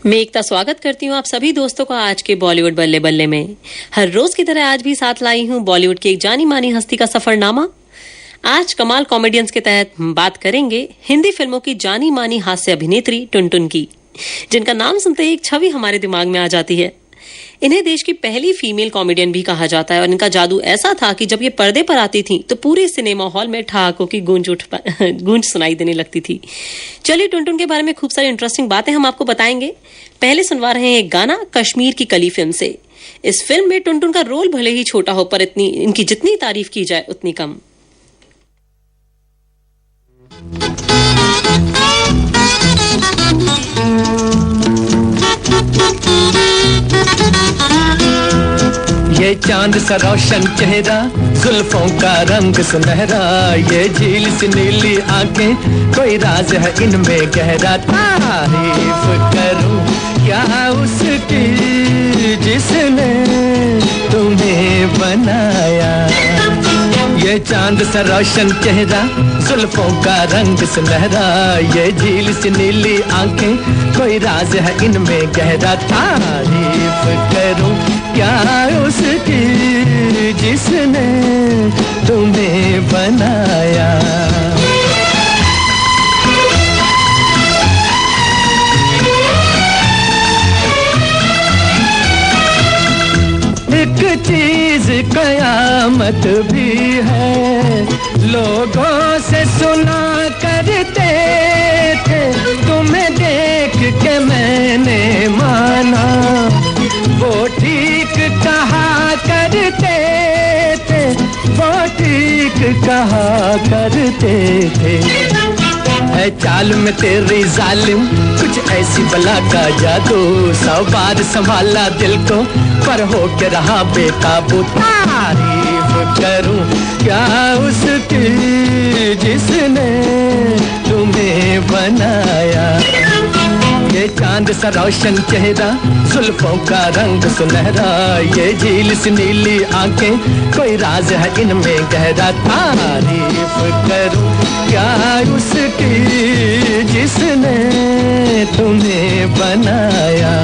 मैं एकता स्वागत करती हूँ आप सभी दोस्तों का आज के बॉलीवुड बल्ले बल्ले में। हर रोज की तरह आज भी साथ लाई हूँ बॉलीवुड की एक जानी मानी हस्ती का सफरनामा। आज कमाल कॉमेडियंस के तहत हम बात करेंगे हिंदी फिल्मों की जानी मानी हास्य अभिनेत्री टुनटुन की, जिनका नाम सुनते ही एक छवि हमारे दिमाग में आ जाती है। इन्हें देश की पहली फीमेल कॉमेडियन भी कहा जाता है और इनका जादू ऐसा था कि जब ये पर्दे पर आती थी तो पूरे सिनेमा हॉल में ठहाकों की गूंज सुनाई देने लगती थी। चलिए टुनटुन के बारे में खूब सारी इंटरेस्टिंग बातें हम आपको बताएंगे। पहले सुनवा रहे हैं एक गाना कश्मीर की कली फिल्म से। इस फिल्म में टुनटुन का रोल भले ही छोटा हो पर इनकी जितनी तारीफ की जाए उतनी कम। ये चांद सा रोशन चेहरा, जुल्फों का रंग सुनहरा, ये झील सी नीली आंखें, कोई राज है इनमें गहरा। तारीफ करूं क्या उसकी जिसने तुम्हें बनाया। ये चांद सा रोशन चेहरा, जुल्फों का रंग सुनहरा, ये झील सी नीली आंखें, कोई राज है इनमें गहरा। तारीफ करूं क्या उसकी जिसने तुम्हें बनाया। एक चीज कयामत भी है, लोगों से सुना करते थे, तुम्हें देख के मैंने माना, वो ठीक कहा करते थे, वो ठीक कहा करते थे। है चाल में तेरी जालिम कुछ ऐसी बला का जादू, 100 बार संभाला दिल को पर हो के रहा बेकाबू। तारीफ करूं क्या उसकी जिसने तुम्हें बनाया। ये चांद सा रोशन चेहरा, जुल्फों का रंग सुनहरा, ये झील सी नीली आंखें, कोई राज है इनमें गहरा। तारीफ करूं क्या उसकी जिसने तुम्हें बनाया।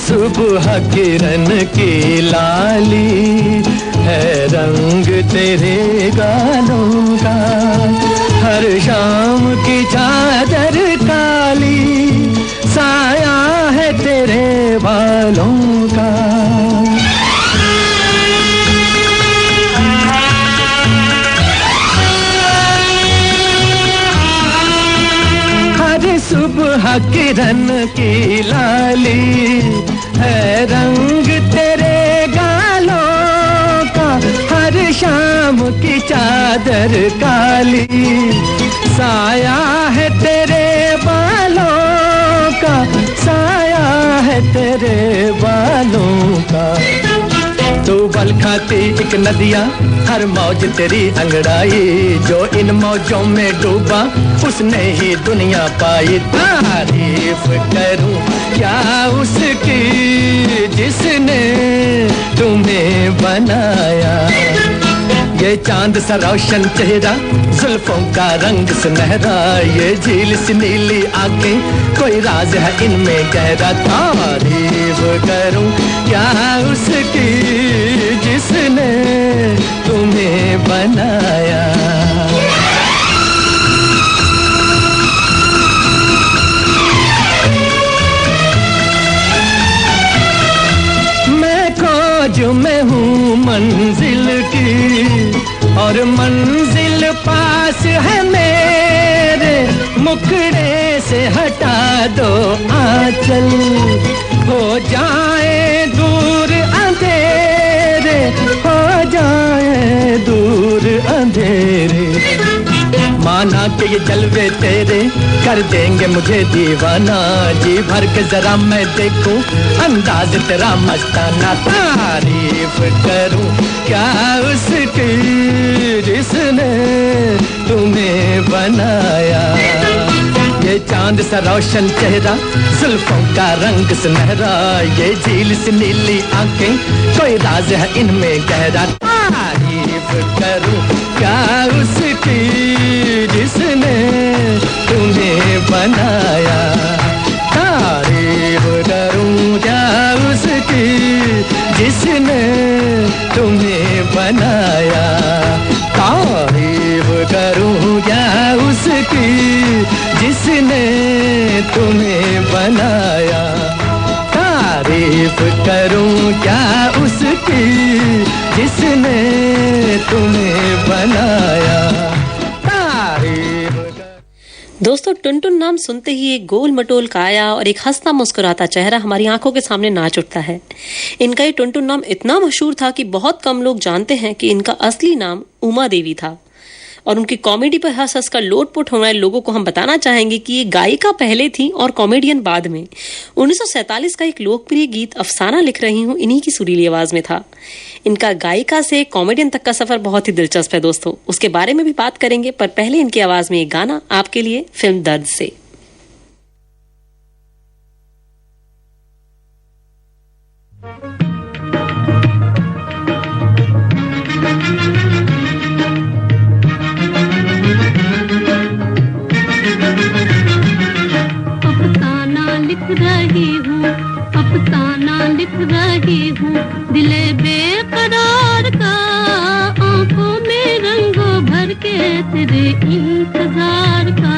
सुबह किरण की लाली है रंग तेरे गालों का, हर शाम की चादर काली साया है तेरे बालों का। हर सुबह किरण की लाली है रंग तेरे गालों का, हर शाम की चादर काली साया है तेरे बालों का, साया है तेरे बालों का। तू बल खाती एक नदिया, हर मौज तेरी अंगड़ाई, जो इन मौजों में डूबा उसने ही दुनिया पाई। तारीफ करूं क्या उसकी जिसने तुम्हें बनाया। ये चांद सा रोशन चेहरा, जुल्फों का रंग सुनहरा, ये झील सी नीली आंखें, कोई राज है इनमें गहरा। तारीफ करूं क्या उसकी जिसने तुम्हें बनाया। मैं खोज में हूँ मंजिल की और मंजिल पास है मेरे, मुखड़े से हटा दो आंचल, हो जाए दूर अंधेरे, हो जाए दूर अंधेरे। माना के ये जलवे तेरे कर देंगे मुझे दीवाना। जी भर के जरा मैं देखूं अंदाज तेरा मस्ताना। तारीफ करूं क्या उसकी जिसने तुम्हें बनाया। ये चांद सा रोशन चेहरा, जुल्फों का रंग सुनहरा, ये झील सी नीली आंखें, कोई राज है इनमें गहरा। तारीफ करूं क्या उसकी जिसने तुम्हें बनाया। तारीफ करूं क्या उसकी जिसने तुम्हें बनाया। तारीफ करूं क्या उसकी जिसने तुम्हें बनाया। तारीफ करूं क्या उसकी जिसने तुम्हें बनाया। दोस्तों, टुनटुन नाम सुनते ही एक गोल मटोल काया और एक हंसता मुस्कुराता चेहरा हमारी आंखों के सामने नाच उठता है। इनका ये टुनटुन नाम इतना मशहूर था कि बहुत कम लोग जानते हैं कि इनका असली नाम उमा देवी था। और उनकी कॉमेडी पर हंस हंस कर लोटपोट होने वाले लोगों को हम बताना चाहेंगे कि ये गायिका पहले थी और कॉमेडियन बाद में। 1947 का एक लोकप्रिय गीत अफसाना लिख रही हूँ इन्हीं की सुरीली आवाज में था। इनका गायिका से कॉमेडियन तक का सफर बहुत ही दिलचस्प है दोस्तों, उसके बारे में भी बात करेंगे, पर पहले इनकी आवाज में एक गाना आपके लिए फिल्म दर्द से। अफसाना लिख रही हूँ दिले बेकरार का, आंखों में रंगों भर के तेरे इंतजार का।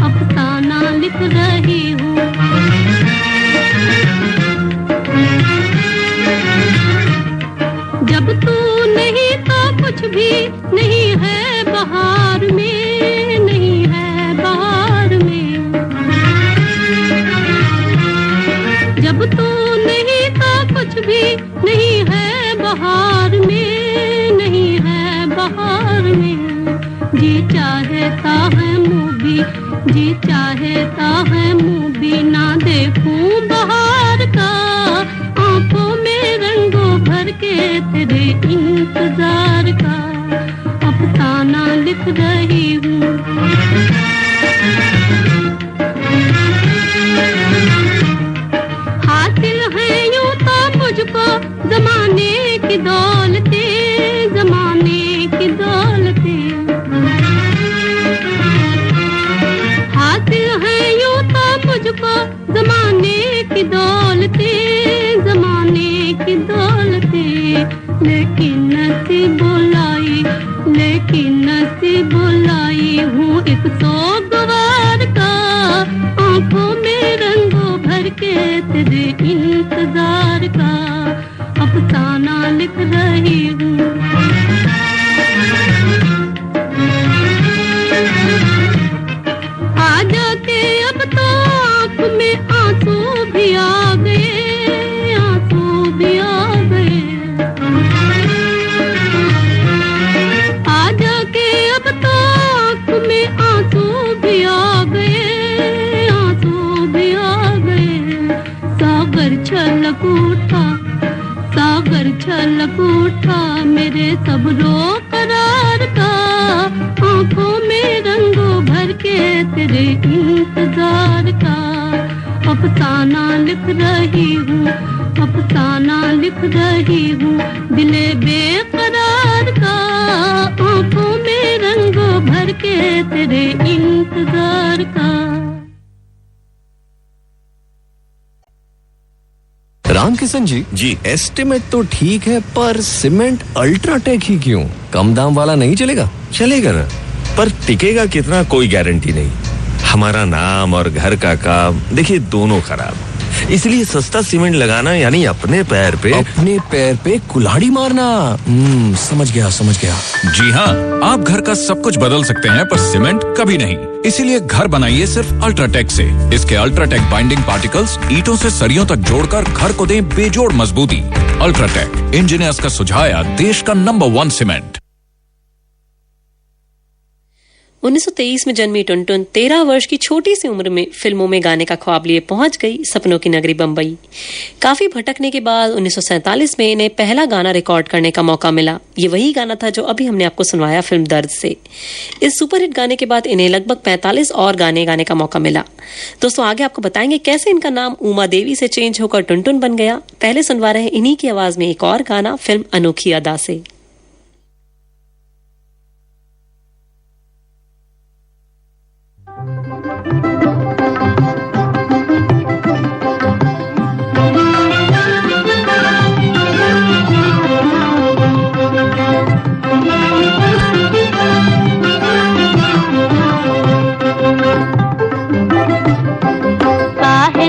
अफसाना लिख रही हूँ। जब तू नहीं तो कुछ भी नहीं है बहार में, नहीं है बहार में। जब तू नहीं तो कुछ भी नहीं है बहार में, नहीं है बहार में। जी चाहता है मुँह भी, जी चाहता है मुँह भी ना देखूं बहार का, आंखों में रंगों भर के तेरे इंतजार का। अफसाना लिख रही हूँ। हासिल है यूं तो मुझको जमाने की दौलतें, जमाने की दौलतें। हासिल है यूं तो मुझको जमाने की दौलतें, जमाने की दौलतें। लेकिन नसीब बुलाई, लेकिन नसीब बुलाई हूँ एक सोगवार का, आंखों में रंगों भर के तेरे इंतजार का। अफसाना लिख रही हूँ। आज के अब तो आँख में आंसू भी आ गए, आंसू भी आ गए। आज के अब तो आँख में आंसू भी आ गए, आंसू भी आ गए। सागर छलक उठा, सागर छलक उठा मेरे सब रो करार का, आंखों में रंगों भर के तेरे इंतजार का। अफसाना लिख रही हूँ, अफसाना लिख रही हूँ दिले बेकरार का, आंखों में रंगों भर के तेरे इंतजार का। रामकिशन जी, एस्टिमेट तो ठीक है पर सीमेंट अल्ट्राटेक ही क्यों? कम दाम वाला नहीं चलेगा? चलेगा ना, पर टिकेगा कितना कोई गारंटी नहीं। हमारा नाम और घर का काम देखिए दोनों खराब, इसलिए सस्ता सीमेंट लगाना यानी अपने पैर पे कुल्हाड़ी मारना। समझ गया। जी हाँ, आप घर का सब कुछ बदल सकते हैं पर सीमेंट कभी नहीं। इसीलिए घर बनाइए सिर्फ अल्ट्राटेक से। इसके अल्ट्राटेक बाइंडिंग पार्टिकल्स ईंटों से सरियों तक जोड़कर घर को दें बेजोड़ मजबूती। अल्ट्राटेक, इंजीनियर्स का सुझाया देश का नंबर 1 सीमेंट। 1923 में जन्मी टुनटुन 13 वर्ष की छोटी सी उम्र में फिल्मों में गाने का ख्वाब लिए पहुंच गई सपनों की नगरी बंबई। काफी भटकने के बाद 1947 में इन्हें पहला गाना रिकॉर्ड करने का मौका मिला। ये वही गाना था जो अभी हमने आपको सुनवाया फिल्म दर्द से। इस सुपरहिट गाने के बाद इन्हें लगभग 45 और गाने गाने का मौका मिला। दोस्तों आगे आपको बताएंगे कैसे इनका नाम उमा देवी से चेंज होकर टुनटुन बन गया। पहले सुनवा रहे इन्हीं की आवाज में एक और गाना फिल्म अनोखी अदा से।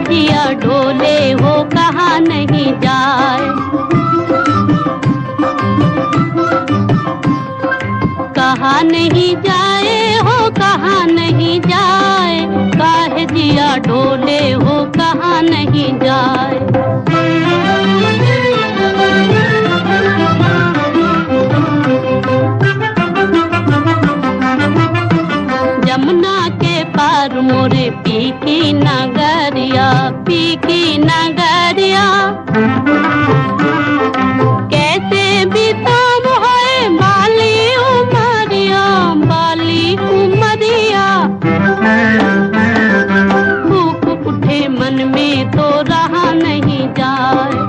दिया ढोले हो कहाँ नहीं जाए, कहाँ नहीं जाए हो कहाँ नहीं जाए, काहे दिया ढोले हो कहाँ नहीं जाए। जमुना के पार मोरे पीकी नगरिया, पीकी नगरिया, कैसे बिताम है बाली उमरिया, बाली उमरिया। भूख उठे मन में तो रहा नहीं जाए,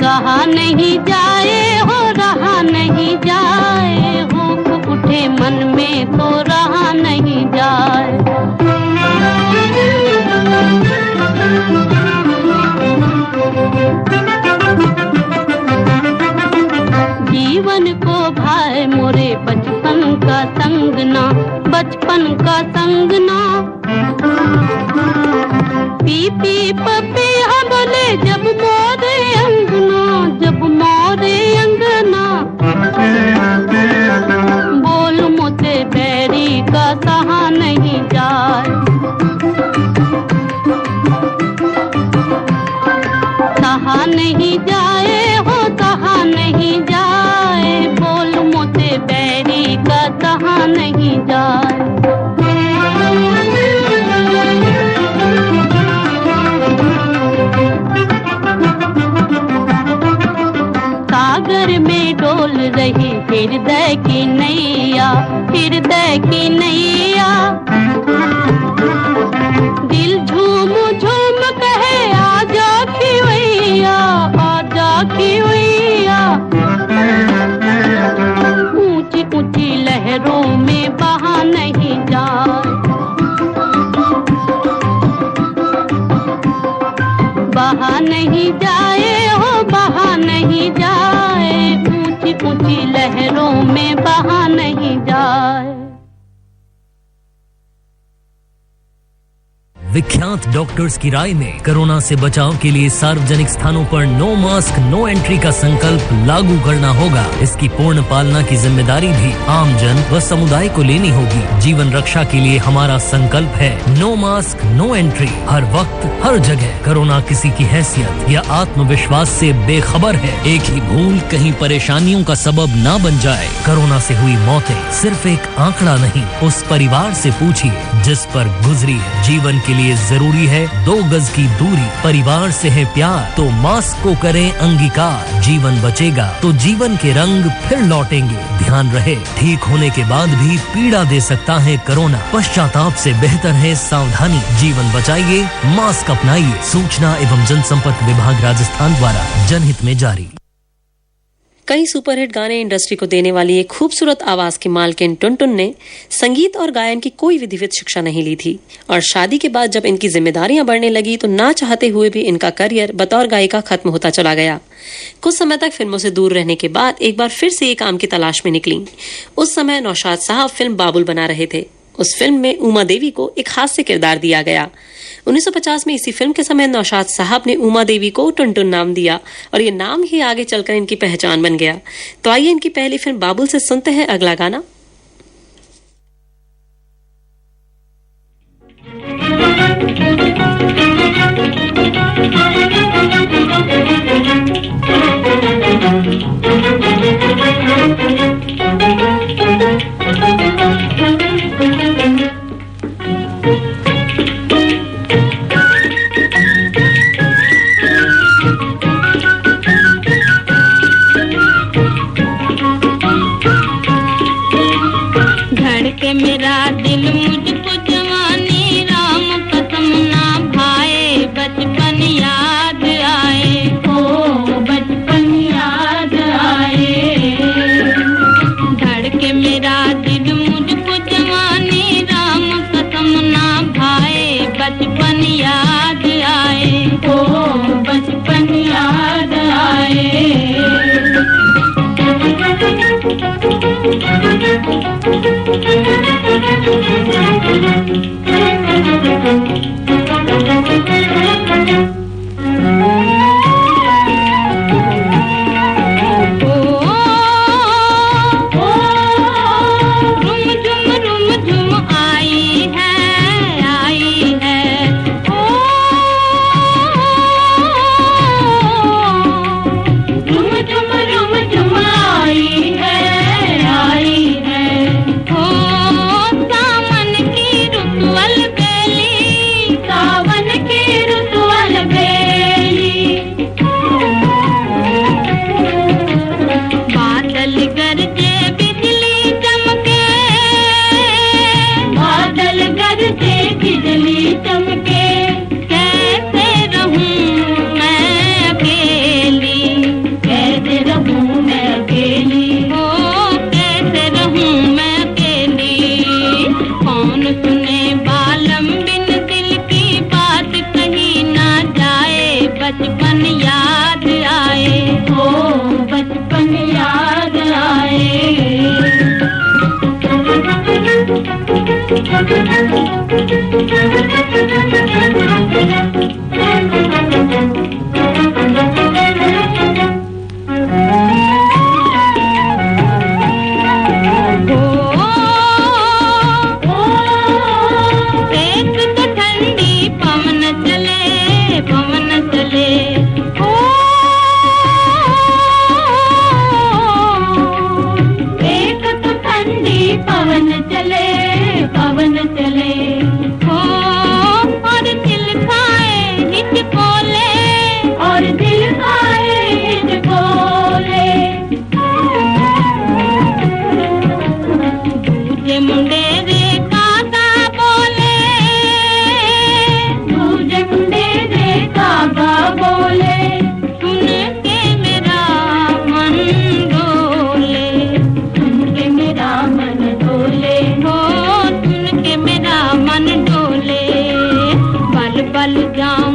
कहा नहीं जाए हो रहा नहीं जाए, भूख उठे मन में तो रहा नहीं जाए। जीवन को भाई मोरे बचपन का संगना, बचपन का संगना। पी पी पपी हम बोले जब मोरे अंगना, जब मोरे अंगना। बोल मुझे बैरी का सहा नहीं जाए, सहा नहीं जाए हो सहा नहीं जाए, बोल मुझे बैरी का सहा नहीं जाए। सागर में डोल रही हृदय की नैया, हृदय की नैया। दिल झूम झूम कहे आजा खिवैया, आजा खिवैया। ऊंची ऊंची लहरों में बहा नहीं जाए, बहा नहीं जाए हो बहा नहीं जाए, ऊंची ऊंची लहरों में बहा नहीं जाए। विख्यात डॉक्टर्स की राय में कोरोना से बचाव के लिए सार्वजनिक स्थानों पर नो मास्क नो एंट्री का संकल्प लागू करना होगा। इसकी पूर्ण पालना की जिम्मेदारी भी आमजन व समुदाय को लेनी होगी। जीवन रक्षा के लिए हमारा संकल्प है नो मास्क नो एंट्री। हर वक्त हर जगह कोरोना किसी की हैसियत या आत्मविश्वास से बेखबर है। एक ही भूल कहीं परेशानियों का सबब ना बन जाए। कोरोना से हुई मौतें सिर्फ एक आंकड़ा नहीं, उस परिवार से पूछिए जिस पर गुजरी है। जीवन के लिए जरूरी है 2 गज की दूरी, परिवार से है प्यार तो मास्क को करें अंगीकार। जीवन बचेगा तो जीवन के रंग फिर लौटेंगे। ध्यान रहे ठीक होने के बाद भी पीड़ा दे सकता है कोरोना। पश्चाताप से बेहतर है सावधानी। जीवन बचाइए, मास्क अपनाइए। सूचना एवं जनसंपर्क विभाग राजस्थान द्वारा जनहित में जारी। कई सुपरहिट गाने इंडस्ट्री को देने वाली एक खूबसूरत आवाज की मालकिन टुनटुन ने संगीत और गायन की कोई विधिवत शिक्षा नहीं ली थी और शादी के बाद जब इनकी जिम्मेदारियां बढ़ने लगी तो ना चाहते हुए भी इनका करियर बतौर गायिका खत्म होता चला गया। कुछ समय तक फिल्मों से दूर रहने के बाद एक बार फिर से ये काम की तलाश में निकली। उस समय नौशाद साहब फिल्म बाबुल बना रहे थे। उस फिल्म में उमा देवी को एक हास्य किरदार दिया गया। 1950 में इसी फिल्म के समय नौशाद साहब ने उमा देवी को टुनटुन नाम दिया और ये नाम ही आगे चलकर इनकी पहचान बन गया। तो आइए इनकी पहली फिल्म बाबुल से सुनते हैं अगला गाना।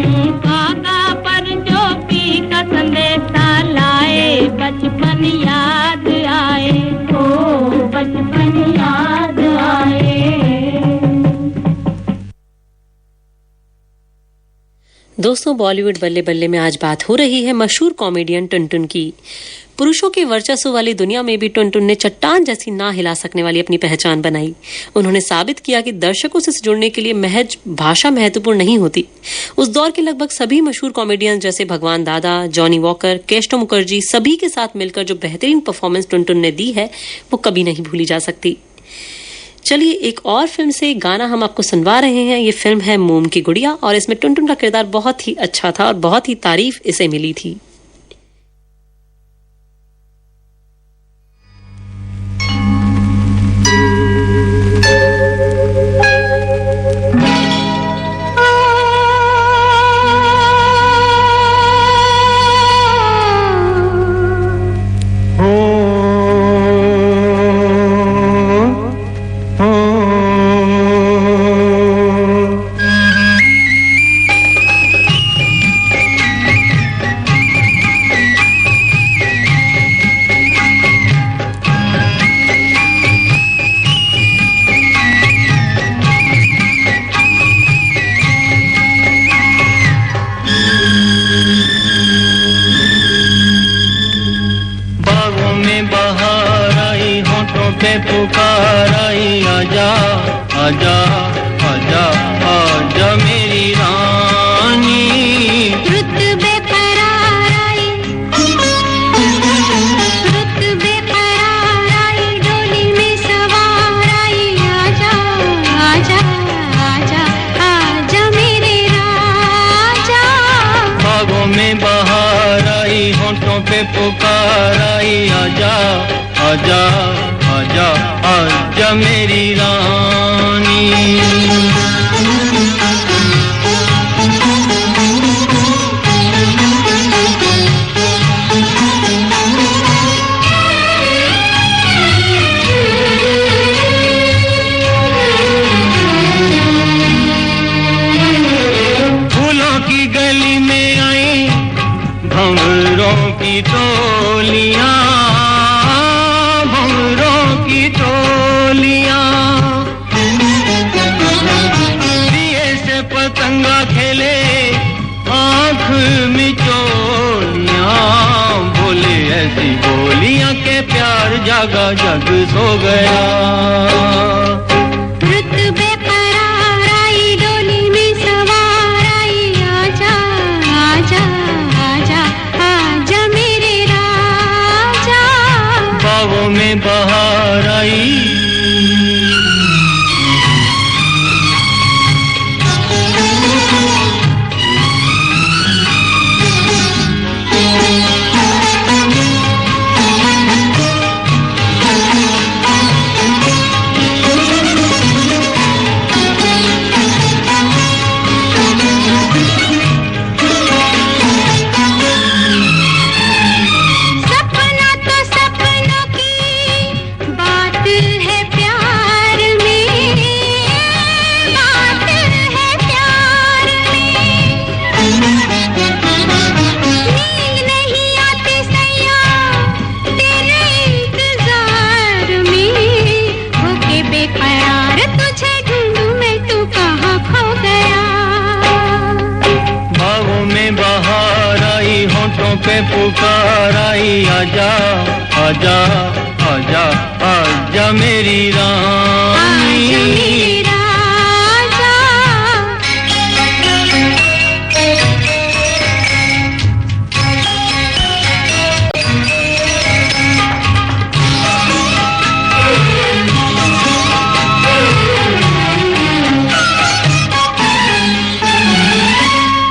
सुहागा पर जो पी का संदेशा लाए, बचपन याद आए, ओ बचपन याद आए। दोस्तों, बॉलीवुड बल्ले बल्ले में आज बात हो रही है मशहूर कॉमेडियन टुनटुन की। पुरुषों के वर्चस्व वाली दुनिया में भी टुनटुन ने चट्टान जैसी ना हिला सकने वाली अपनी पहचान बनाई। उन्होंने साबित किया कि दर्शकों से जुड़ने के लिए महज भाषा महत्वपूर्ण नहीं होती। उस दौर के लगभग सभी मशहूर कॉमेडियन जैसे भगवान दादा, जॉनी वॉकर, केशव मुखर्जी, सभी के साथ मिलकर जो बेहतरीन परफॉर्मेंस टुनटुन ने दी है वो कभी नहीं भूली जा सकती। चलिए एक और फिल्म से गाना हम आपको सुनवा रहे हैं। ये फिल्म है मोम की गुड़िया और इसमें टुनटुन का किरदार बहुत ही अच्छा था और बहुत ही तारीफ इसे मिली थी। पुकार आई, आजा आजा आजा आजा मेरी रानी। रुत बेकरार आई, रुत बेकरार आई, डोली में सवार आई, आजा आजा आजा आजा मेरे राजा। बागों में बहार आई, होंठों पे पुकार आई, आजा आजा आजा आजा मेरी रानी। फूलों की गली में आई भंवरों की टोलियां, पतंगा खेले आँख मिचोलियां, बोले ऐसी बोलियां के प्यार जागा जग सो गया। रुत बेकरार आई, डोली में सवार आई, आजा आजा आजा आजा मेरे राजा। बागों में बहार आई, पे पुकार आई, आजा आजा आजा आजा मेरी रानी।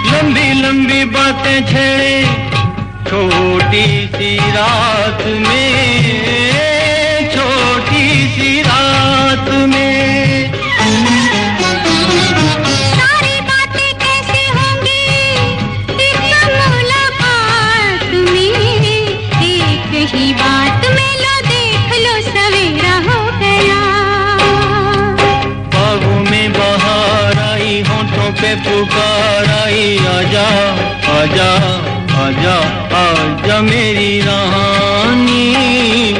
लंबी लंबी बातें छेड़े छोटी सी रात में, छोटी सी रात में। सारी बातें कैसे होंगी इस मुलाकात में, एक ही बात में लो देख लो सवेरा हो गया। बागों में बहार आई, होंठों पे पुकार आई आजा आजा आजा आजा मेरी रानी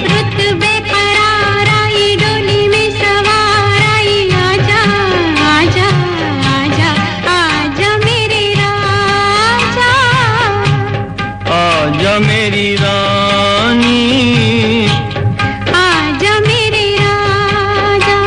रुत बेकरार आई डोली में सवार आई आजा आजा आजा आजा मेरे राजा आजा मेरी रानी आजा मेरे राजा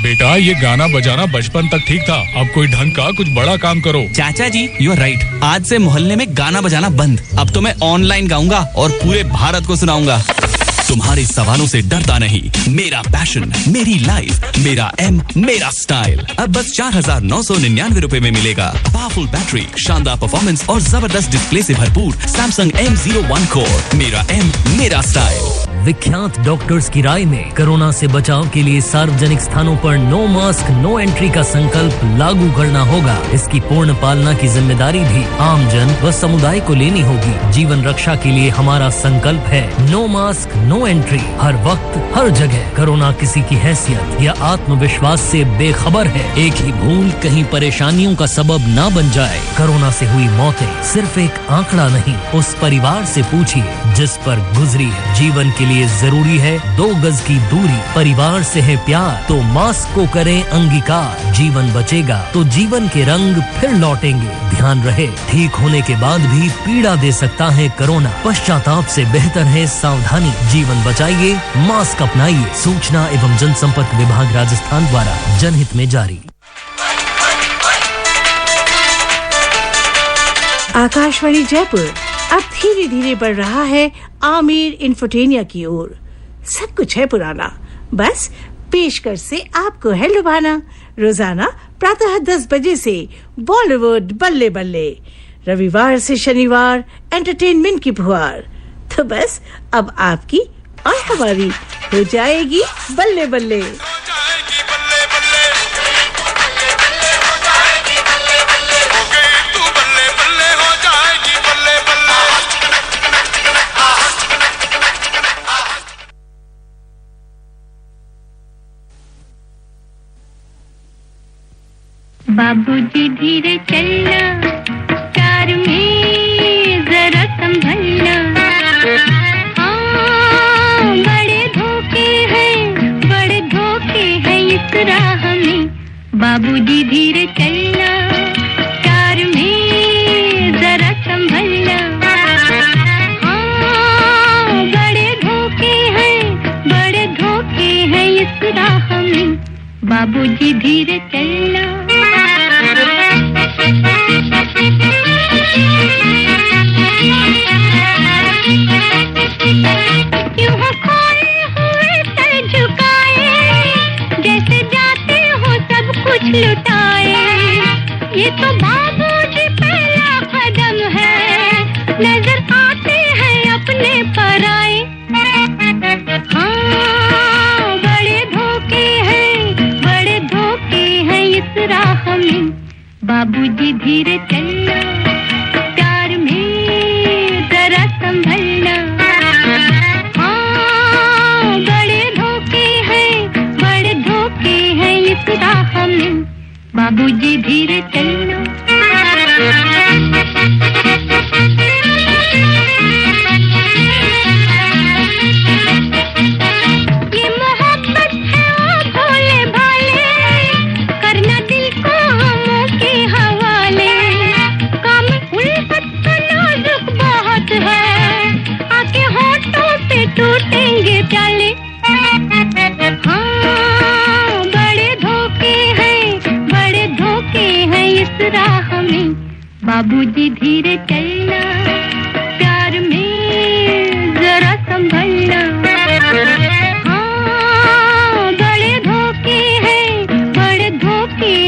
बेटा ये गाना बजाना बचपन तक ठीक था, अब कोई ढंग का कुछ बड़ा काम करो। चाचा जी यू आर राइट, आज से मोहल्ले में गाना बजाना बंद। अब तो मैं ऑनलाइन गाऊंगा और पूरे भारत को सुनाऊंगा। तुम्हारे सवालों से डरता नहीं, मेरा पैशन, मेरी लाइफ, मेरा एम, मेरा स्टाइल। अब बस 4,999 रुपए में मिलेगा। पावरफुल बैटरी, शानदार परफॉर्मेंस और जबरदस्त डिस्प्ले से भरपूर सैमसंग M01 कोर। मेरा एम, मेरा स्टाइल। विख्यात डॉक्टर्स की राय में कोरोना से बचाव के लिए सार्वजनिक स्थानों पर नो मास्क नो एंट्री का संकल्प लागू करना होगा। इसकी पूर्ण पालना की जिम्मेदारी भी आमजन व समुदाय को लेनी होगी। जीवन रक्षा के लिए हमारा संकल्प है नो मास्क नो एंट्री। हर वक्त हर जगह कोरोना किसी की हैसियत या आत्मविश्वास से बेखबर है। एक ही भूल कहीं परेशानियों का सबब ना बन जाए। कोरोना से हुई मौतें सिर्फ एक आंकड़ा नहीं, उस परिवार से पूछिए जिस पर गुजरी है। जीवन के लिए जरूरी है 2 गज की दूरी, परिवार से है प्यार तो मास्क को करें अंगीकार। जीवन बचेगा तो जीवन के रंग फिर लौटेंगे। ध्यान रहे, ठीक होने के बाद भी पीड़ा दे सकता है कोरोना। पश्चाताप से बेहतर है सावधानी। जीवन बचाइए, मास्क अपनाइए। सूचना एवं जनसंपर्क विभाग राजस्थान द्वारा जनहित में जारी। आकाशवाणी जयपुर अब धीरे धीरे बढ़ रहा है आमिर इंफोटेनिया की ओर। सब कुछ है पुराना, बस पेशकर से आपको है लुभाना। रोजाना प्रातः 10 बजे से बॉलीवुड बल्ले बल्ले, रविवार से शनिवार एंटरटेनमेंट की फुहार। तो बस अब आपकी और हमारी हो जाएगी बल्ले बल्ले। बाबूजी धीरे चलना, कार में जरा संभलना। हाँ, बड़े धोखे हैं इस राह में। बाबूजी धीरे चलना, कार में जरा संभलना। हाँ, बड़े धोखे हैं इस राह में। बाबूजी धीरे चलना। क्यों हो खोए हुए सर झुकाए, जैसे जाते हो सब कुछ लुटाए। ये तो बाबूजी पहला कदम है, नजर आते हैं अपने पराए। हाँ, बड़े धोखे हैं इस राह में। बाबूजी धीरे चलना, प्यार में जरा संभलना। हाँ, बड़े धोखे हैं इस राह में। बाबूजी धीरे चलना। ये मोहब्बत है ओ भोले भाले, करना दिल को हमों के हवाले। काम उल्फत का नाजुक बहुत है, आके होठों से टूटेंगे प्याले। हाँ, बड़े धोखे हैं इस राह में। बाबूजी धीरे चलना, प्यार में जरा संभलना। हाँ, बड़े धोखे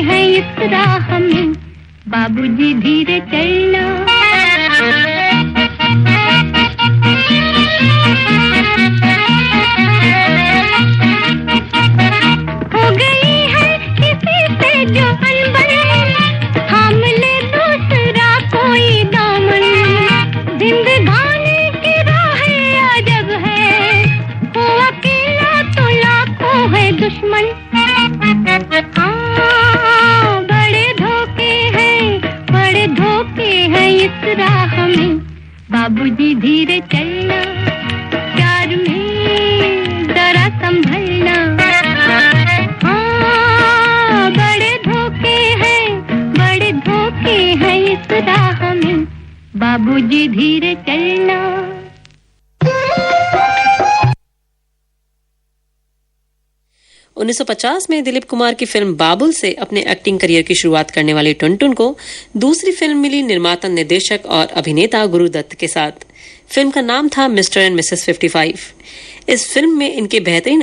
हैं इस राह में। बाबूजी धीरे चलना। हो गई है किसी से जो अनबन, थाम ले दूसरा कोई दामन। जिंदगानी बाबूजी धीरे चलना, प्यार में जरा संभलना। हाँ, बड़े धोखे हैं इस राह में, बाबूजी धीरे चलना। उन्नीस 1950 में दिलीप कुमार की फिल्म बाबुल से अपने एक्टिंग करियर की शुरुआत करने वाले टुनटुन को दूसरी फिल्म मिली निर्माता, निर्देशक और अभिनेता गुरुदत्त के साथ। फिल्म का नाम था मिस्टर एंड मिसेस 55। इस फिल्म में इनके बेहतरीन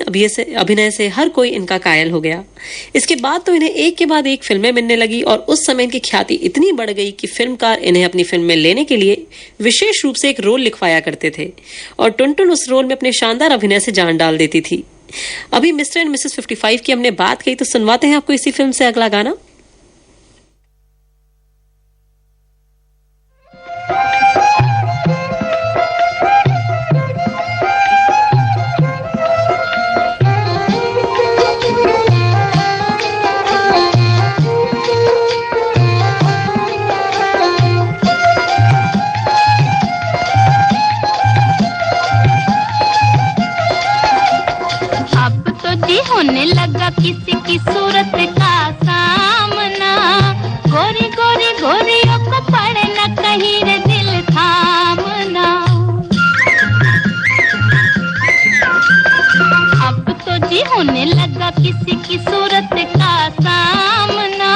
अभिनय से हर कोई इनका कायल हो गया। इसके बाद तो इन्हें एक के बाद एक फिल्में मिलने लगी और उस समय इनकी ख्याति इतनी बढ़ गई कि फिल्मकार इन्हें अपनी फिल्म में लेने के लिए विशेष रूप से एक रोल लिखवाया करते थे और टुनटुन उस रोल में अपने शानदार अभिनय से जान डाल देती थी। अभी मिस्टर एंड मिसेस 55 की हमने बात की, तो सुनवाते हैं आपको इसी फिल्म से अगला गाना। होने लगा किसी की सूरत का सामना, गोरी गोरी गोरियों को पड़े न कहीं रे दिल थामना। अब तो जी होने लगा किसी की सूरत का सामना,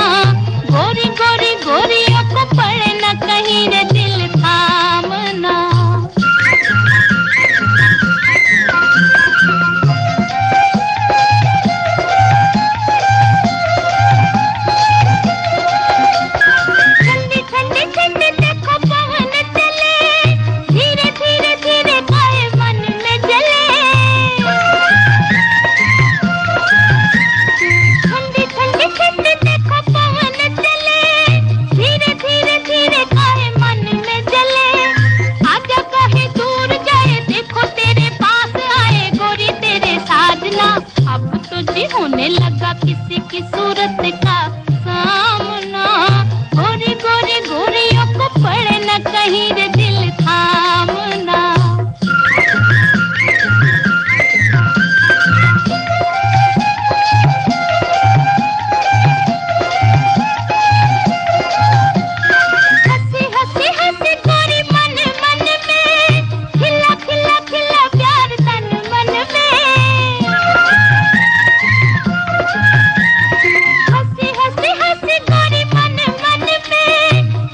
गोरी गोरी गोरियों को पड़े न कहीं रे दिल थामना। होने लगा किसी की सूरत का सामना, गोरी गोरी गोरियों को पड़े न कहीं रे दिल थामना। हंसी हंसी हंसी गोरी मन मन में, खिला खिला खिला प्यार तन मन में। हंसी हंसी हंसी गोरी मन मन में,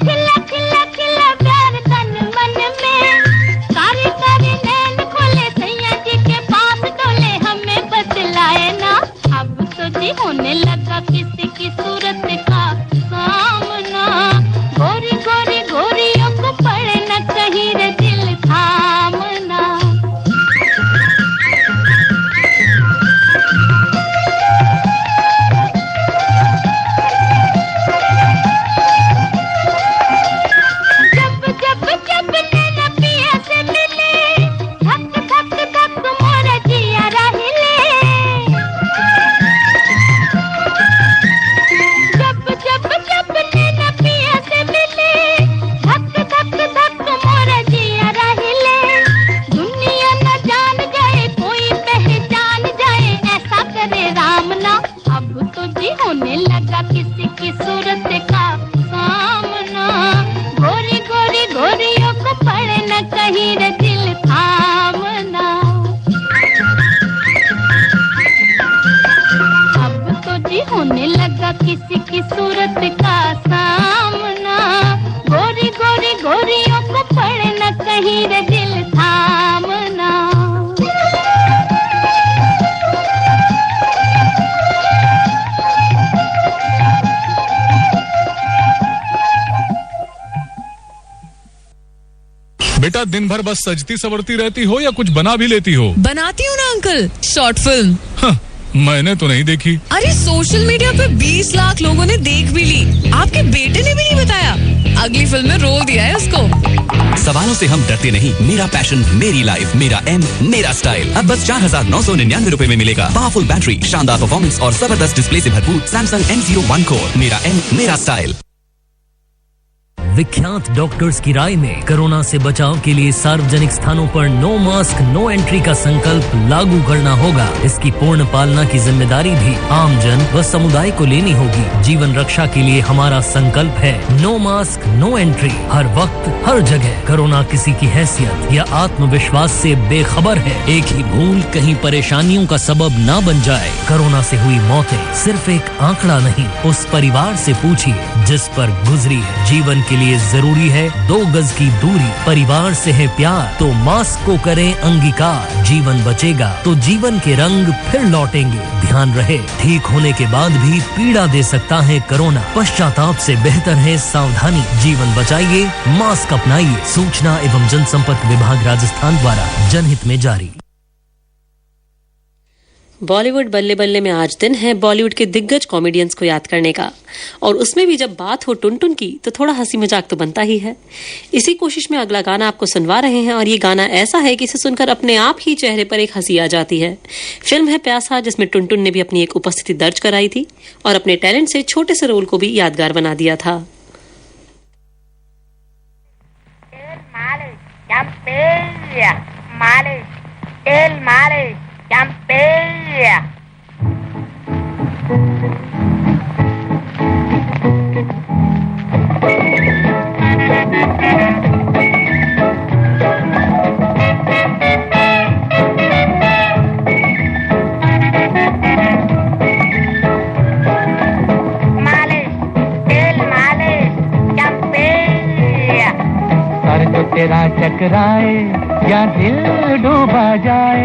खिला खिला खिला प्यार तन मन में। कारी कारी नैन खोले सैया जी के पास डोले, हमें बतलाए ना। अब तो जी होने लगा किसी की सूरत का सामना, गोरी गोरी गोरियों को पड़े न कहीं रे दिल थामना। जब जब जब नैना पिया से मिले, धक धक धक मोरा जिया राहिले। जब जब जब नैना पिया से मिले, धक धक धक मोरा जिया राहिले। दुनिया न जान जाए, कोई पहचान जाए, ऐसा करे राम ना। अब तो जी होने लगा किसी की सूरत का सामना, गोरी गोरी गोरियों को पड़े न कहीं रे दिल थामना। अब तो जी होने लगा किसी की सूरत का सामना, गोरी गोरी गोरियों को पड़े न कहीं रे दिल थामना। बेटा दिन भर बस सजती सवरती रहती हो या कुछ बना भी लेती हो? बनाती हूँ ना अंकल, शॉर्ट फिल्म। हाँ, मैंने तो नहीं देखी। अरे सोशल मीडिया पे 20 लाख लोगों ने देख भी ली, आपके बेटे ने भी नहीं बताया। अगली फिल्म में रोल दिया है उसको। सवालों से हम डरते नहीं, मेरा पैशन मेरी लाइफ, मेरा एम मेरा स्टाइल। अब बस 4,999 रुपए में मिलेगा पावरफुल बैटरी, शानदार परफॉर्मेंस और जबरदस्त डिस्प्ले से भरपूर सैमसंग M01 कोर। मेरा एम मेरा स्टाइल। विख्यात डॉक्टर्स की राय में कोरोना से बचाव के लिए सार्वजनिक स्थानों पर नो मास्क नो एंट्री का संकल्प लागू करना होगा। इसकी पूर्ण पालना की जिम्मेदारी भी आमजन व समुदाय को लेनी होगी। जीवन रक्षा के लिए हमारा संकल्प है नो मास्क नो एंट्री। हर वक्त हर जगह कोरोना किसी की हैसियत या आत्मविश्वास से बेखबर है। एक ही भूल कहीं परेशानियों का सबब ना बन जाए। कोरोना से हुई मौतें सिर्फ एक आंकड़ा नहीं, उस परिवार से पूछिए जिस पर गुजरी है। जीवन के लिए जरूरी है 2 गज की दूरी, परिवार से है प्यार तो मास्क को करें अंगीकार। जीवन बचेगा तो जीवन के रंग फिर लौटेंगे। ध्यान रहे, ठीक होने के बाद भी पीड़ा दे सकता है कोरोना। पश्चाताप से बेहतर है सावधानी। जीवन बचाइए, मास्क अपनाइए। सूचना एवं जनसंपर्क विभाग राजस्थान द्वारा जनहित में जारी। बॉलीवुड बल्ले बल्ले में आज दिन है बॉलीवुड के दिग्गज कॉमेडियंस को याद करने का, और उसमें भी जब बात हो टुनटुन की तो थोड़ा हंसी मजाक तो बनता ही है। इसी कोशिश में अगला गाना आपको सुनवा रहे हैं, और ये गाना ऐसा है कि इसे सुनकर अपने आप ही चेहरे पर एक हंसी आ जाती है। फिल्म है प्यासा, जिसमें टुनटुन ने भी अपनी एक उपस्थिति दर्ज कराई थी और अपने टैलेंट से छोटे से रोल को भी यादगार बना दिया था। तेरा चकराए या दिल डूबा जाए,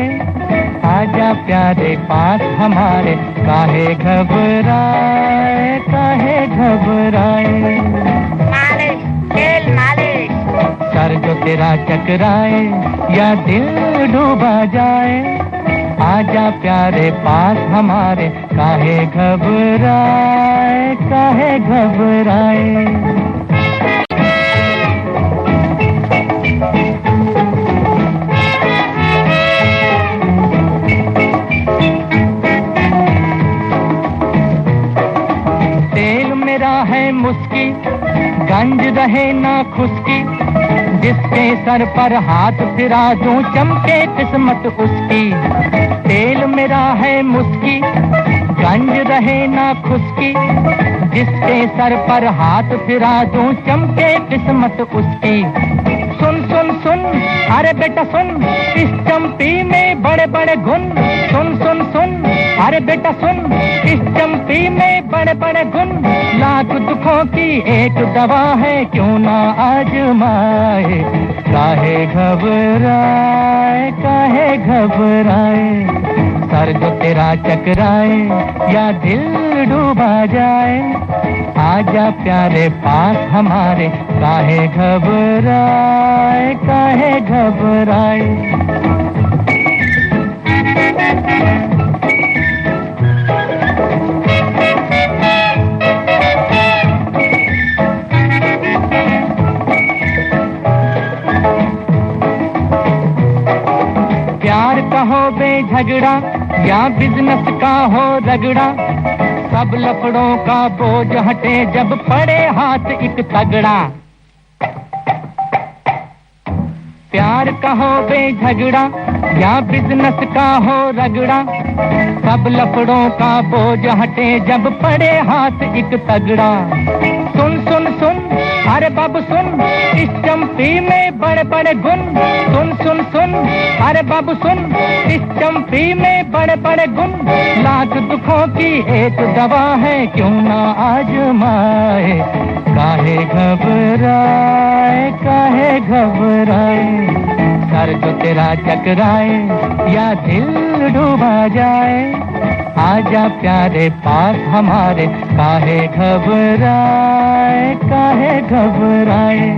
आजा प्यारे पास हमारे, काहे घबराए काहे घबराए। मालिश तेल मालिश। सर जो तेरा चकराए या दिल डूबा जाए, आजा प्यारे पास हमारे, काहे घबराए काहे घबराए। मुस्की गंज रहे ना खुशकी, जिसके सर पर हाथ फिरा दूं चमके किस्मत उसकी। तेल मेरा है मुस्की गंज रहे ना खुशकी, जिसके सर पर हाथ फिरा दूं चमके किस्मत उसकी। सुन सुन सुन अरे बेटा सुन, इस चंपी में बड़े बड़े गुण। सुन सुन सुन अरे बेटा सुन, इस चंपी में बड़े बड़े गुण। लाख दुखों की एक दवा है, क्यों ना आजमाए। काहे घबराए काहे घबराए। सर जो तेरा चकराए या दिल डूबा जाए, आजा प्यारे पास हमारे, काहे घबराए काहे घबराए। प्यार का हो बेझगड़ा या बिजनेस का हो रगड़ा, सब लफड़ों का बोझ हटे जब पड़े हाथ एक तगड़ा। प्यार का हो बेझगड़ा या बिजनेस का हो रगड़ा, सब लफड़ों का बोझ हटे जब पड़े हाथ एक तगड़ा। सुन सुन सुन अरे बाबू सुन, इस चंपी में बड़े बड़े गुण। सुन सुन सुन अरे बाबू सुन, इस चंपी में बड़े बड़े गुण। लाख दुखों की एक दवा है, क्यों ना आजमाए। काहे घबराए काहे घबराए। सर जो तेरा चकराए या दिल डूबा जाए, आजा प्यारे पास हमारे, काहे घबराए काहे घबराए।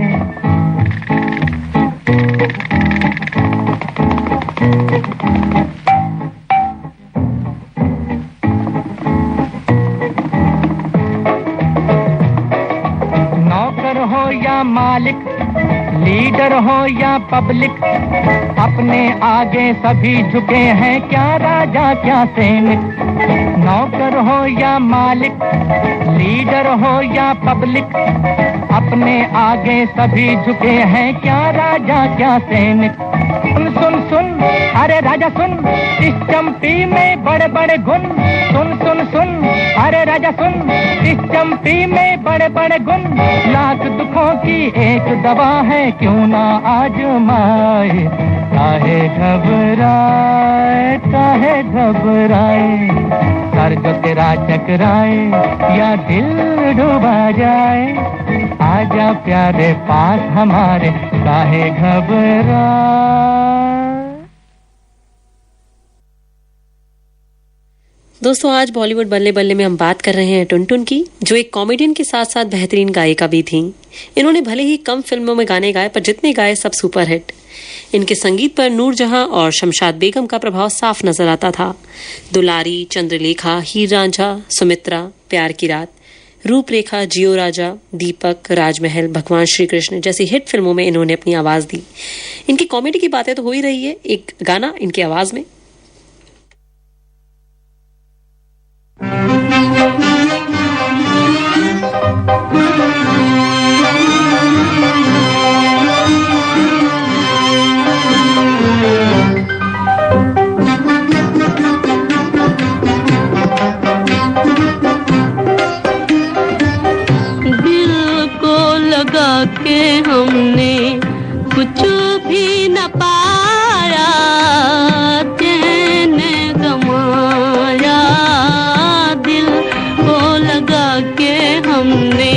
नौकर हो या मालिक, लीडर हो या पब्लिक, अपने आगे सभी झुके हैं, क्या राजा क्या सैनिक। नौकर हो या मालिक, लीडर हो या पब्लिक, अपने आगे सभी झुके हैं, क्या राजा क्या सैनिक। सुन सुन सुन अरे राजा सुन, इस चंपी में बड़े बड़े गुण। सुन सुन सुन अरे राजा सुन, इस चंपी में बड़े बड़े गुण। लाख दुखों की एक दवा है, क्यों ना आजमाए। काहे घबराए काहे घबराए, सर जो तेरा चकराए या दिल डूबा जाए। आजा प्यारे पास हमारे, काहे घबराए। दोस्तों, आज बॉलीवुड बल्ले बल्ले में हम बात कर रहे हैं टुनटुन की, जो एक कॉमेडियन के साथ साथ बेहतरीन गायिका भी थीं। इन्होंने भले ही कम फिल्मों में गाने गाए, पर जितने गाए सब सुपरहिट। इनके संगीत पर नूरजहां और शमशाद बेगम का प्रभाव साफ नजर आता था। दुलारी, चंद्रलेखा, हीर रांझा, सुमित्रा, प्यार की रात, रूपरेखा, जियो राजा, दीपक, राजमहल, भगवान श्री कृष्ण जैसी हिट फिल्मों में इन्होंने अपनी आवाज दी। इनकी कॉमेडी की बातें तो हो ही रही है, एक गाना इनकी आवाज में। के हमने कुछ भी न पाया, चैन गमाया। दिल को लगा के हमने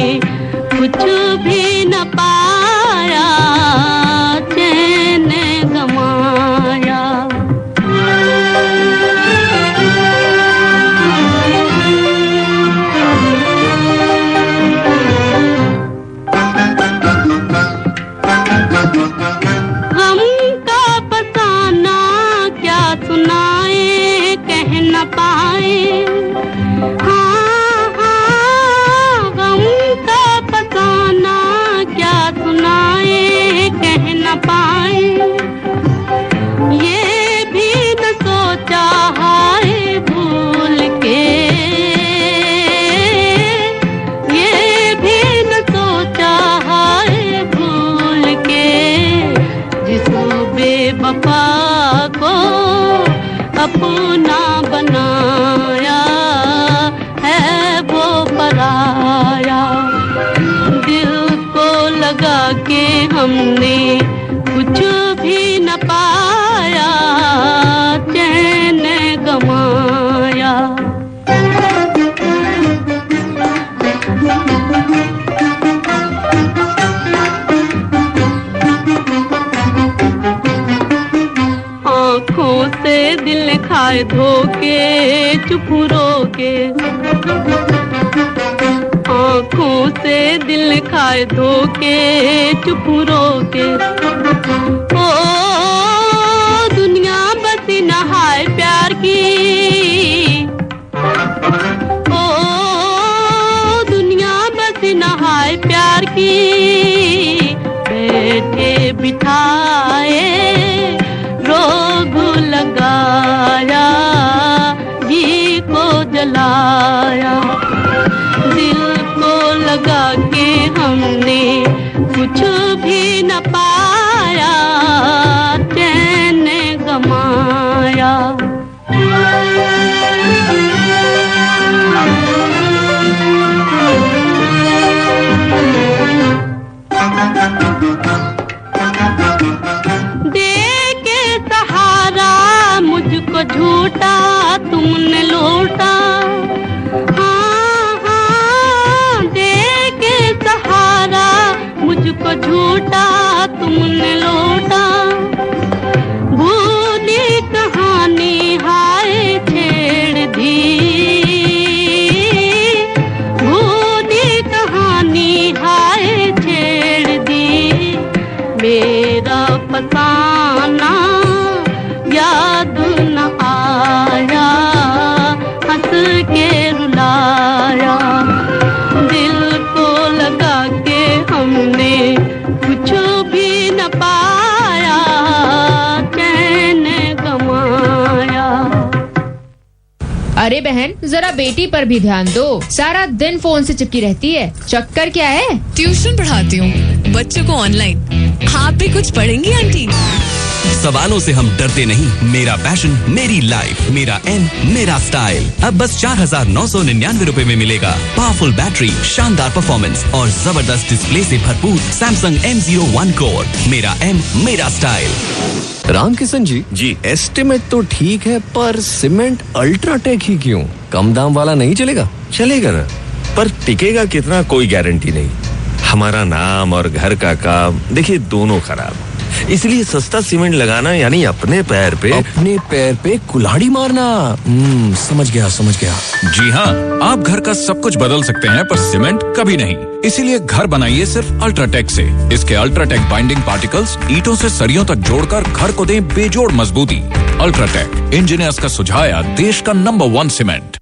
कुछ भी न पाया, चैन गमाया। पाए हाँ हाँ, गम का फसाना क्या सुनाए, कह न पाए। ये भी न सोचा हाय भूल के, ये भी न सोचा हाय भूल के। जिस बेवफा को अपना बनाया है वो पराया। दिल को लगा के हमने कुछ भी न पाया, चैन गमाया। आँखों से दिल खाए धोके, चुप रो के। आँखों से दिल खाए धोके, चुप रो के। ओ दुनिया बसी नहाए प्यार की, ओ दुनिया बसी नहाए प्यार की। बैठे बिठाए रोग लगाया, जी को जलाया। दिल को लगा के हमने कुछ भी न पाया, चैन गमाया। मुझको झूठा तुमने लौटा, हाँ हाँ, दे के सहारा मुझको झूठा तुमने लौटा। भूली कहानी हाय छेड़ दी, भूली कहानी हाय छेड़ दी। मेरा फसाना याद न आया, हंस अरे बहन, जरा बेटी पर भी ध्यान दो। सारा दिन फोन से चिपकी रहती है। चक्कर क्या है? ट्यूशन पढ़ाती हूँ बच्चों को ऑनलाइन। आप भी कुछ पढ़ेंगी आंटी? सवालों से हम डरते नहीं। मेरा पैशन, मेरी लाइफ, मेरा एम, मेरा स्टाइल। अब बस 4,999 रुपए में मिलेगा। पावरफुल बैटरी, शानदार परफॉर्मेंस और जबरदस्त डिस्प्ले से भरपूर सैमसंग M01 कोर। मेरा एम, मेरा स्टाइल। रामकिशन जी एस्टिमेट तो ठीक है, पर सीमेंट अल्ट्राटेक ही क्यों? कम दाम वाला नहीं चलेगा? चलेगा ना, पर टिकेगा कितना कोई गारंटी नहीं। हमारा नाम और घर का काम देखिए दोनों खराब, इसलिए सस्ता सीमेंट लगाना यानी अपने पैर पे कुल्हाड़ी मारना। समझ गया। जी हाँ, आप घर का सब कुछ बदल सकते हैं पर सीमेंट कभी नहीं। इसीलिए घर बनाइए सिर्फ अल्ट्राटेक से। इसके अल्ट्राटेक बाइंडिंग पार्टिकल्स ईंटों से सरियों तक जोड़कर घर को दें बेजोड़ मजबूती। अल्ट्राटेक, इंजीनियर्स का सुझाया देश का नंबर 1 सीमेंट।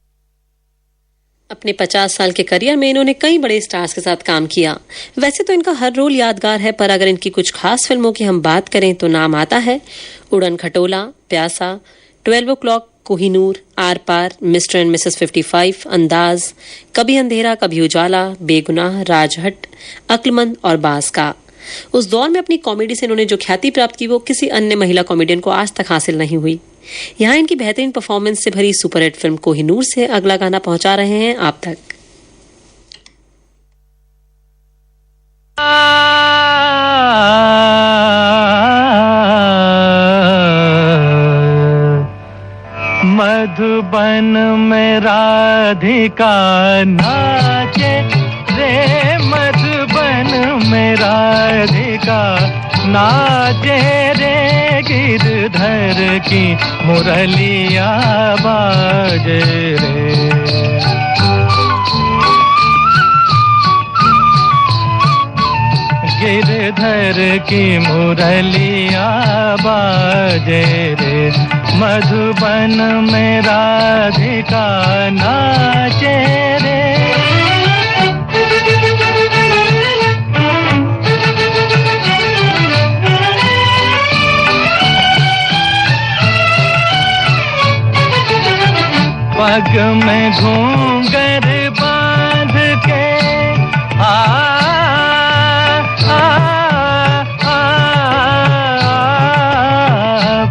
अपने 50 साल के करियर में इन्होंने कई बड़े स्टार्स के साथ काम किया। वैसे तो इनका हर रोल यादगार है, पर अगर इनकी कुछ खास फिल्मों की हम बात करें तो नाम आता है उड़न खटोला, Pyaasa, 12 o'clock, Kohinoor, Aar Paar, mister and missus 55, Andaz, कभी अंधेरा कभी उजाला, बेगुनाह, राजहट, अक्लमंद और बास का। उस दौर में अपनी कॉमेडी से इन्होंने जो ख्याति प्राप्त की वो किसी अन्य महिला कॉमेडियन को आज तक हासिल नहीं हुई। यहाँ इनकी बेहतरीन परफॉर्मेंस से भरी सुपरहिट फिल्म कोहिनूर से अगला गाना पहुंचा रहे हैं आप तक। मधुबन में राधिका नाचे रे, मधुबन में राधिका नाचे रे, गिरधर की मुरलिया बाजे रे। गिरधर की मुरलिया बाजे रे, मधुबन में राधिका नाचे रे। पग में घूंघर बांध के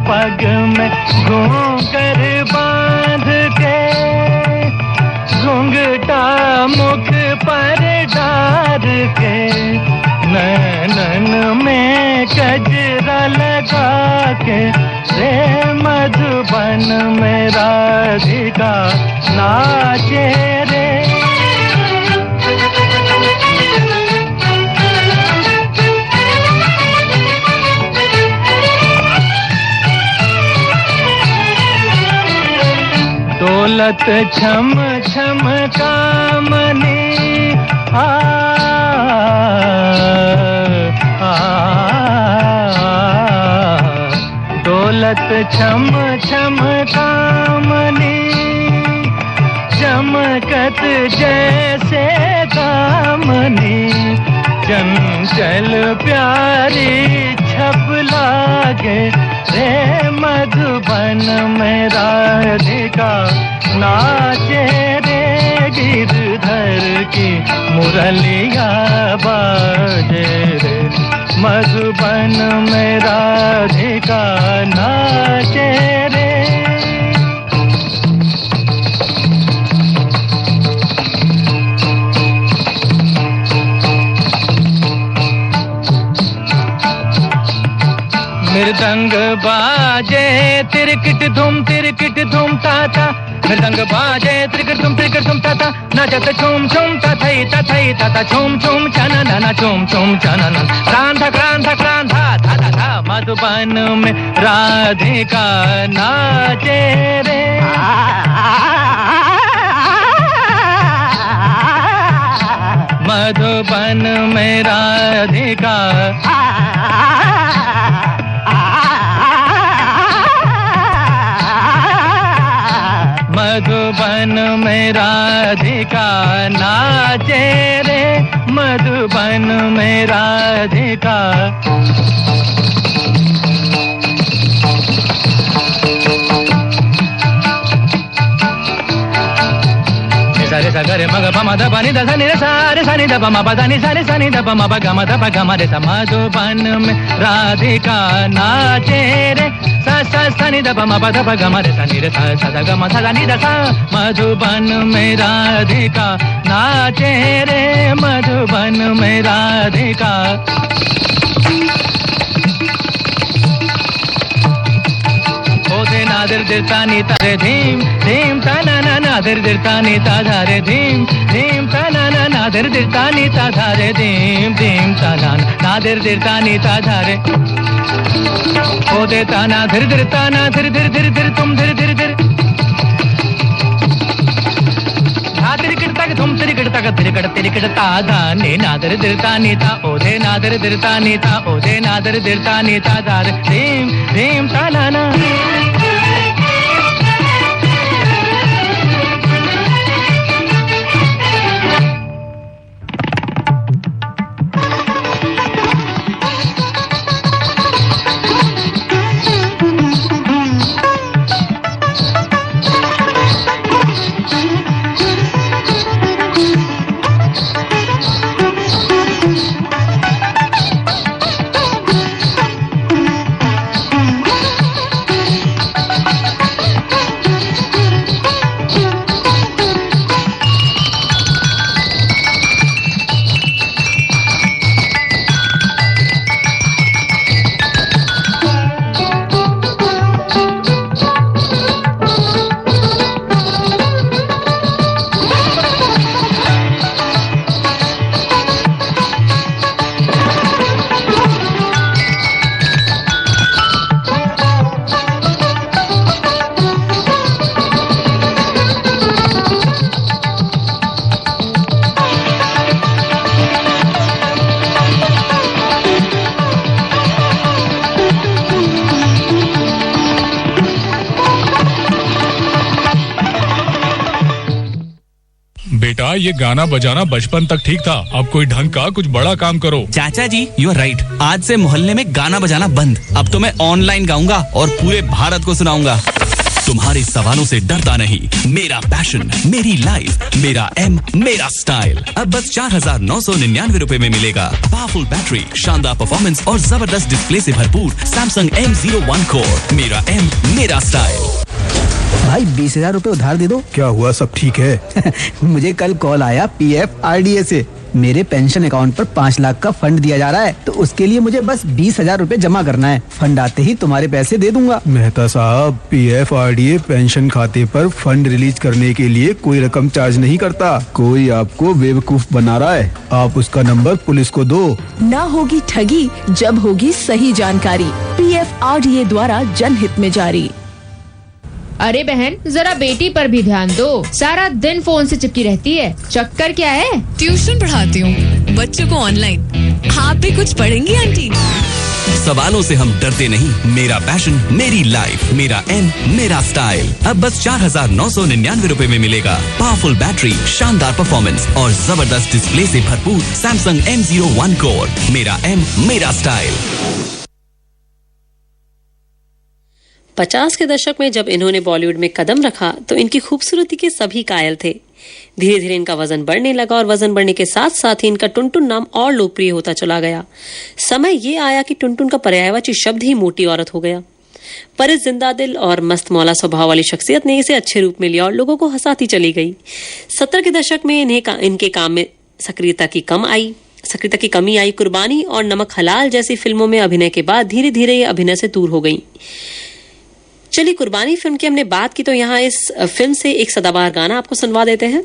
पग में घूंघर बांध के, घूंघटा मुख पर डार के, नैनन में गजरा लगा के रे, मधुबन में राधिका नाचे रे। दौलत छम छम कामनी दौलत छम छम कामनी, चमकत जैसे दामनी, चंचल प्यारी छप लागे रे, मधुबन में राधिका नाचे रे, गिरधर की मुरलिया बाजे रे, मधुबन में राधिका नाचे रे। मृदंग बाजे तिरकिट धूम ताता, मृदंग बाजे तिरकिट धूम ताता, नाचत छूम छूम तथई तथई तथा छूम छूम चनना छूम छूम चनना, क्रांधा क्रांधा क्रांधा धा धा धा, मधुबन में राधिका नाचे रे। मधुबन में राधिका मधुबन में राधिका नाचे रे, मधुबन में राधिका। सा ग रे म ग प म ध प नि ध सा नि रे सा रे सा नि ध प म प ध नि सा रे सा नि ध प म प ग म ध प ग म रे सा मधुबन में राधिका नाचे रे सा सा सा नि ध प म प ध प ग म रे सा नि रे सा सा ध ग म सा धा नि ध सा मधुबन में राधिका नाचे रे मधुबन में राधिका ओदे नादर दिरता नी तारे धीम धीम ता ना ना नादर दिरता नी ता धारे धीम धीम ता ना ना नादर दिरता नी ता धारे धीम धीम ता ना नादर दिरता नी ता धारे ओदे ता ना धीर धीर ता ना धीर धीर धीर धीर तुम धीर धीर धीर तुम तिरिकट ता धा ने नादर दिरता नी ता ओदे नादर दिरता नी ता ओदे नादर दिरता नी ता धारे धीम धीम ता ना ना बेटा ये गाना बजाना बचपन तक ठीक था, अब कोई ढंग का कुछ बड़ा काम करो। चाचा जी यू आर राइट, आज से मोहल्ले में गाना बजाना बंद। अब तो मैं ऑनलाइन गाऊंगा और पूरे भारत को सुनाऊंगा। तुम्हारे सवालों से डरता नहीं, मेरा पैशन, मेरी लाइफ, मेरा एम, मेरा स्टाइल। अब बस 4,999 रुपए में मिलेगा। पावरफुल बैटरी, शानदार परफॉर्मेंस और जबरदस्त डिस्प्ले से भरपूर Samsung M01 कोर। मेरा एम, मेरा स्टाइल। भाई 20,000 रुपए उधार दे दो। क्या हुआ, सब ठीक है? मुझे कल कॉल आया PFRDA से। मेरे पेंशन अकाउंट पर 5 लाख का फंड दिया जा रहा है, तो उसके लिए मुझे बस 20,000 रुपए जमा करना है। फंड आते ही तुम्हारे पैसे दे दूंगा। मेहता साहब, PFRDA पेंशन खाते पर फंड रिलीज करने के लिए कोई रकम चार्ज नहीं करता। कोई आपको बेवकूफ बना रहा है। आप उसका नंबर पुलिस को दो। ना होगी ठगी जब होगी सही जानकारी। PFRDA द्वारा जनहित में जारी। अरे बहन, जरा बेटी पर भी ध्यान दो। सारा दिन फोन से चिपकी रहती है, चक्कर क्या है? ट्यूशन पढ़ाती हूँ बच्चों को ऑनलाइन। आप भी कुछ पढ़ेंगी आंटी? सवालों से हम डरते नहीं, मेरा पैशन, मेरी लाइफ, मेरा एम, मेरा स्टाइल। अब बस 4,999 रुपए में मिलेगा। पावरफुल बैटरी, शानदार परफॉर्मेंस और जबरदस्त डिस्प्ले से भरपूर Samsung M01 कोर। मेरा एम, मेरा स्टाइल। 50 के दशक में जब इन्होंने बॉलीवुड में कदम रखा तो इनकी खूबसूरती के सभी कायल थे। धीरे धीरे इनका वजन बढ़ने लगा और वजन बढ़ने के साथ साथ ही इनका टुनटुन नाम और लोकप्रिय होता चला गया। समय ये आया कि टुनटुन का पर्यायवाची शब्द ही मोटी औरत हो गया। पर इस जिंदा दिल और मस्त मौला स्वभाव वाली शख्सियत ने इसे अच्छे रूप में लिया और लोगों को हंसाती चली गई। 70 के दशक में इनके काम में सक्रियता की कमी आई। कुर्बानी और नमक हलाल जैसी फिल्मों में अभिनय के बाद धीरे धीरे ये अभिनय से दूर हो गई। चलिए, कुर्बानी फिल्म की हमने बात की तो यहाँ इस फिल्म से एक सदाबहार गाना आपको सुनवा देते हैं।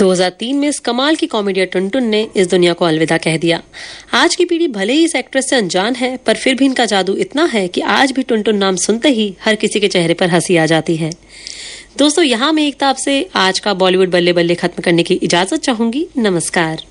2003 में इस कमाल की कॉमेडियन टुनटुन ने इस दुनिया को अलविदा कह दिया। आज की पीढ़ी भले ही इस एक्ट्रेस से अनजान है, पर फिर भी इनका जादू इतना है कि आज भी टुनटुन नाम सुनते ही हर किसी के चेहरे पर हंसी आ जाती है। दोस्तों, यहाँ मैं एकता आपसे आज का बॉलीवुड बल्ले बल्ले खत्म करने की इजाजत चाहूंगी। नमस्कार।